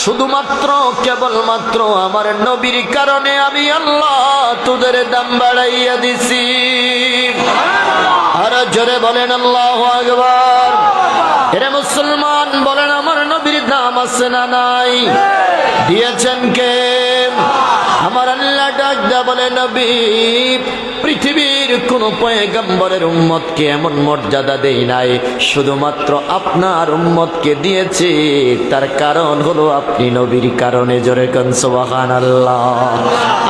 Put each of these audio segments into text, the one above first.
শুধুমাত্র কেবলমাত্র আমার নবীর কারণে আমি আল্লাহ তোদের দাম বাড়াইয়া দিছি। আর জোরে বলেন আল্লাহু আকবার। এরে মুসলমান বলেন আমার নবীর দাম আছে না নাই? দিয়েছেন কে? আমার আল্লাহ ডাক দেয়া বলে, নবী পৃথিবীর কোন পয়গম্বরের উম্মতকে এমন মর্যাদা দেই নাই, শুধুমাত্র আপনার উম্মতকে দিয়েছে। তার কারণ হলো আপনি নবীর কারণে। জোরে কোন সুবহানাল্লাহ।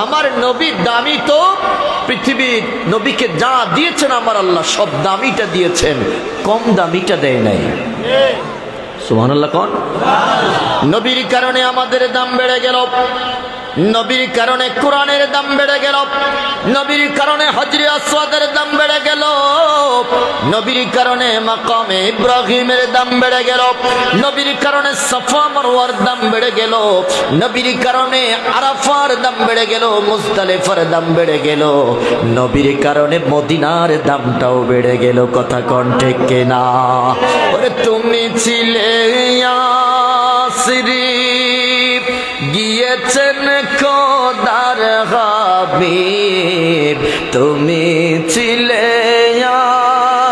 আমার নবীর দামি তো পৃথিবীর নবীকে যা দিয়েছেন আমার আল্লাহ সব দামিটা দিয়েছেন, কম দামিটা দেয় নাই। সুবহানাল্লাহ কোন? নবীর কারণে আমাদের দাম বেড়ে গেল, নবীর কারণে কোরআনের দাম বেড়ে গেল, নবীর কারণে হজরে আসওয়াদের দাম বেড়ে গেল, নবীর কারণে মাকামে ইব্রাহিমের দাম বেড়ে গেল, নবীর কারণে সাফা মারওয়ার দাম বেড়ে গেল, নবীর কারণে আরাফার দাম বেড়ে গেল, মুজদালিফার দাম বেড়ে গেল, নবীর কারণে মদিনার দামটাও বেড়ে গেল। কথা কোন ঠিক কিনা? ওরে তুমি ছিলে ইয়াসরিব, গিয়েছেন খোদার হাবিব, তুমি ছিলে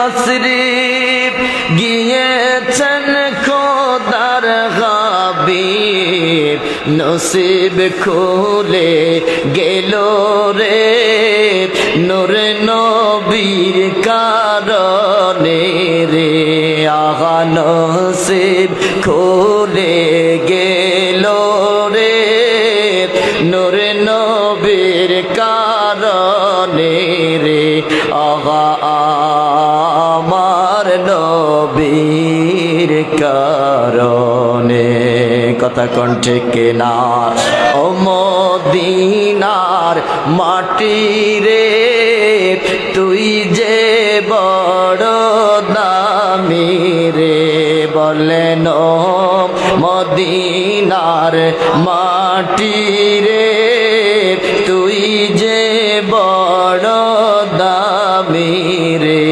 ইয়াসরিব, গিয়েছেন খোদার হাবিব, নসিব খুলে গেল রে নূরে নবীর কারণে রে। আহা নসিব খুলে গেল রে নূরে নবীর কারণে রে। আহা আমার নবীর কারণে। কথা কোন ঠিক কিনা? ও মদিনার মাটি রে তুই যে বড় দামি রে। বলেন ও মদিনার মাটি রে তুই যে বড় দামি রে।